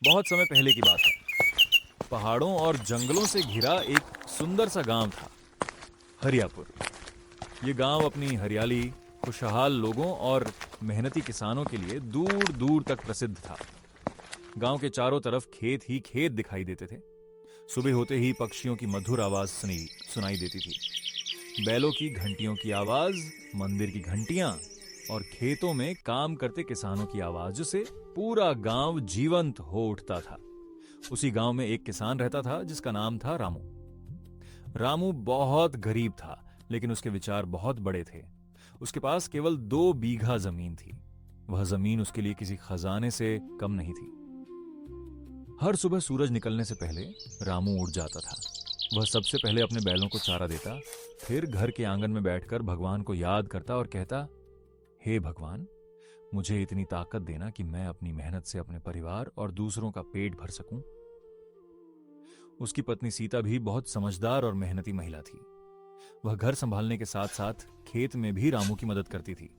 बहुत समय पहले की बात है। पहाड़ों और जंगलों से घिरा एक सुंदर सा गांव था, हरियापुर। ये गांव अपनी हरियाली, खुशहाल लोगों और मेहनती किसानों के लिए दूर दूर तक प्रसिद्ध था। गांव के चारों तरफ खेत ही खेत दिखाई देते थे। सुबह होते ही पक्षियों की मधुर आवाज सुनाई देती थी। बैलों की घंटियों की आवाज, मंदिर की घंटियां और खेतों में काम करते किसानों की आवाज से पूरा गांव जीवंत हो उठता था। उसी गांव में एक किसान रहता था जिसका नाम था रामू। रामू बहुत गरीब था, लेकिन उसके विचार बहुत बड़े थे। उसके पास केवल 2 बीघा जमीन थी। वह जमीन उसके लिए किसी खजाने से कम नहीं थी। हर सुबह सूरज निकलने से पहले रामू उठ जाता था। वह सबसे पहले अपने बैलों को चारा देता, फिर घर के आंगन में बैठकर भगवान को याद करता और कहता, हे भगवान, मुझे इतनी ताकत देना कि मैं अपनी मेहनत से अपने परिवार और दूसरों का पेट भर सकूं। उसकी पत्नी सीता भी बहुत समझदार और मेहनती महिला थी। वह घर संभालने के साथ साथ खेत में भी रामू की मदद करती थी।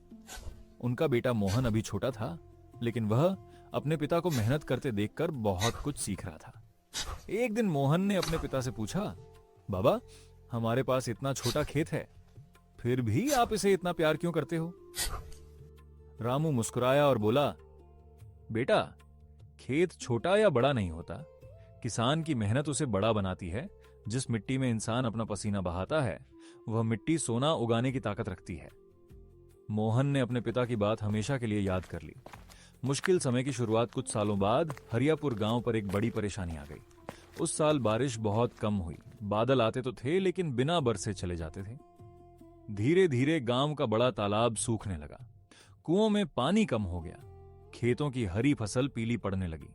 उनका बेटा मोहन अभी छोटा था, लेकिन वह अपने पिता को मेहनत करते देखकर बहुत कुछ सीख रहा था। एक दिन मोहन ने अपने पिता से पूछा, बाबा, हमारे पास इतना छोटा खेत है, फिर भी आप इसे इतना प्यार क्यों करते हो? रामू मुस्कुराया और बोला, बेटा, खेत छोटा या बड़ा नहीं होता, किसान की मेहनत उसे बड़ा बनाती है। जिस मिट्टी में इंसान अपना पसीना बहाता है, वह मिट्टी सोना उगाने की ताकत रखती है। मोहन ने अपने पिता की बात हमेशा के लिए याद कर ली। मुश्किल समय की शुरुआत कुछ सालों बाद हरियापुर गांव पर एक बड़ी परेशानी आ गई। उस साल बारिश बहुत कम हुई। बादल आते तो थे, लेकिन बिना बरसे चले जाते थे। धीरे धीरे गांव का बड़ा तालाब सूखने लगा। कुओं में पानी कम हो गया। खेतों की हरी फसल पीली पड़ने लगी।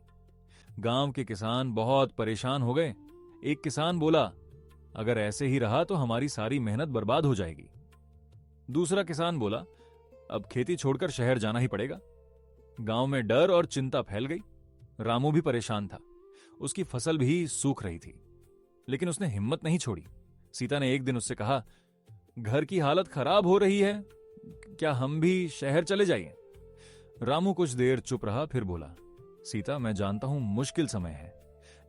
गांव के किसान बहुत परेशान हो गए। एक किसान बोला, अगर ऐसे ही रहा तो हमारी सारी मेहनत बर्बाद हो जाएगी। दूसरा किसान बोला, अब खेती छोड़कर शहर जाना ही पड़ेगा। गांव में डर और चिंता फैल गई। रामू भी परेशान था। उसकी फसल भी सूख रही थी, लेकिन उसने हिम्मत नहीं छोड़ी। सीता ने एक दिन उससे कहा, घर की हालत खराब हो रही है, क्या हम भी शहर चले जाइए? रामू कुछ देर चुप रहा, फिर बोला, सीता, मैं जानता हूं मुश्किल समय है,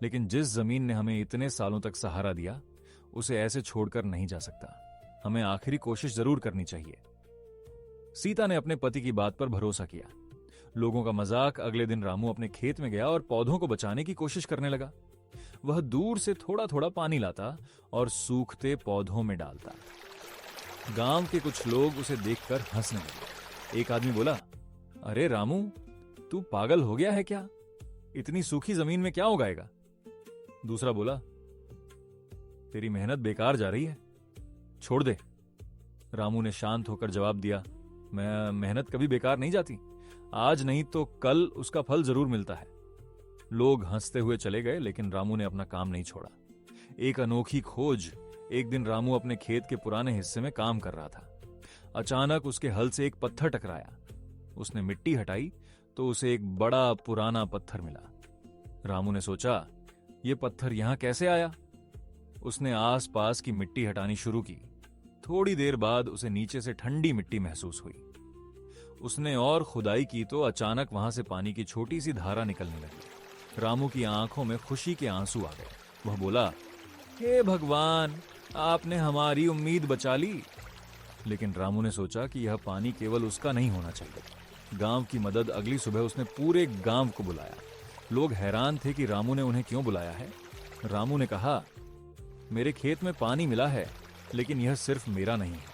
लेकिन जिस जमीन ने हमें इतने सालों तक सहारा दिया, उसे ऐसे छोड़कर नहीं जा सकता। हमें आखिरी कोशिश जरूर करनी चाहिए। सीता ने अपने पति की बात पर भरोसा किया। लोगों का मजाक अगले दिन रामू अपने खेत में गया और पौधों को बचाने की कोशिश करने लगा। वह दूर से थोड़ा थोड़ा पानी लाता और सूखते पौधों में डालता। गांव के कुछ लोग उसे देखकर हंसने लगे। एक आदमी बोला, अरे रामू, तू पागल हो गया है क्या? इतनी सूखी जमीन में क्या उगाएगा? दूसरा बोला, तेरी मेहनत बेकार जा रही है, छोड़ दे। रामू ने शांत होकर जवाब दिया, मैं मेहनत कभी बेकार नहीं जाती। आज नहीं तो कल उसका फल जरूर मिलता है। लोग हंसते हुए चले गए, लेकिन रामू ने अपना काम नहीं छोड़ा। एक अनोखी खोज। एक दिन रामू अपने खेत के पुराने हिस्से में काम कर रहा था। अचानक उसके हल से एक पत्थर टकराया। उसने मिट्टी हटाई तो उसे एक बड़ा पुराना पत्थर मिला। रामू ने सोचा, यह पत्थर यहां कैसे आया? उसने आसपास की मिट्टी हटानी शुरू की। थोड़ी देर बाद उसे नीचे से ठंडी मिट्टी महसूस हुई। उसने और खुदाई की तो अचानक वहां से पानी की छोटी सी धारा निकलने लगी। रामू की आंखों में खुशी के आंसू आ गए। वह बोला, हे भगवान, आपने हमारी उम्मीद बचा ली। लेकिन रामू ने सोचा कि यह पानी केवल उसका नहीं होना चाहिए। गांव की मदद अगली सुबह उसने पूरे गांव को बुलाया। लोग हैरान थे कि रामू ने उन्हें क्यों बुलाया है। रामू ने कहा, मेरे खेत में पानी मिला है, लेकिन यह सिर्फ मेरा नहीं है।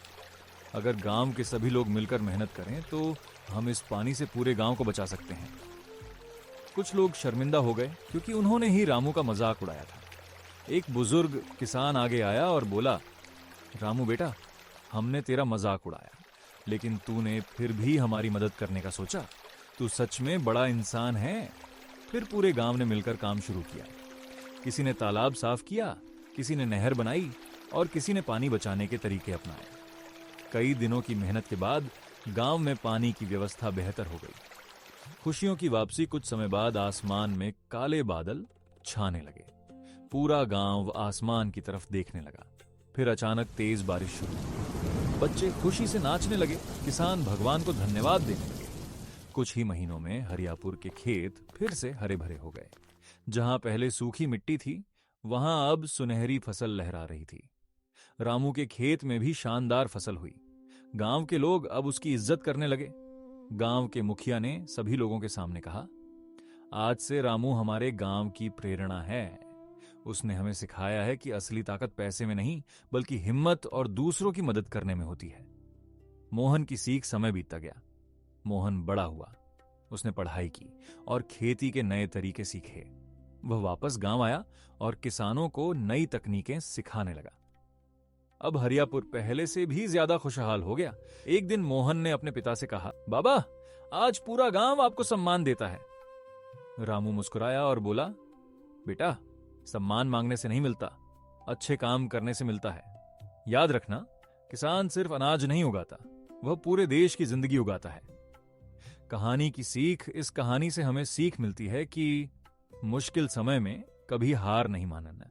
अगर गांव के सभी लोग मिलकर मेहनत करें तो हम इस पानी से पूरे गांव को बचा सकते हैं। कुछ लोग शर्मिंदा हो गए, क्योंकि उन्होंने ही रामू का मजाक उड़ाया था। एक बुजुर्ग किसान आगे आया और बोला, रामू बेटा, हमने तेरा मजाक उड़ाया, लेकिन तूने फिर भी हमारी मदद करने का सोचा। तू सच में बड़ा इंसान है। फिर पूरे गांव ने मिलकर काम शुरू किया। किसी ने तालाब साफ किया, किसी ने नहर बनाई और किसी ने पानी बचाने के तरीके अपनाए। कई दिनों की मेहनत के बाद गांव में पानी की व्यवस्था बेहतर हो गई। खुशियों की वापसी। कुछ समय बाद आसमान में काले बादल छाने लगे। पूरा गांव आसमान की तरफ देखने लगा। फिर अचानक तेज बारिश शुरू हुई। बच्चे खुशी से नाचने लगे। किसान भगवान को धन्यवाद देने लगे। कुछ ही महीनों में हरियापुर के खेत फिर से हरे भरे हो गए। जहां पहले सूखी मिट्टी थी, वहां अब सुनहरी फसल लहरा रही थी। रामू के खेत में भी शानदार फसल हुई। गांव के लोग अब उसकी इज्जत करने लगे। गांव के मुखिया ने सभी लोगों के सामने कहा, आज से रामू हमारे गांव की प्रेरणा है। उसने हमें सिखाया है कि असली ताकत पैसे में नहीं, बल्कि हिम्मत और दूसरों की मदद करने में होती है। मोहन की सीख समय बीतता गया। मोहन बड़ा हुआ, उसने पढ़ाई की और खेती के नए तरीके सीखे। वह वापस गांव आया और किसानों को नई तकनीकें सिखाने लगा। अब हरियापुर पहले से भी ज्यादा खुशहाल हो गया। एक दिन मोहन ने अपने पिता से कहा, बाबा, आज पूरा गांव आपको सम्मान देता है। रामू मुस्कुराया और बोला, बेटा, सम्मान मांगने से नहीं मिलता, अच्छे काम करने से मिलता है। याद रखना, किसान सिर्फ अनाज नहीं उगाता, वह पूरे देश की जिंदगी उगाता है। कहानी की सीख, इस कहानी से हमें सीख मिलती है कि मुश्किल समय में कभी हार नहीं मानना।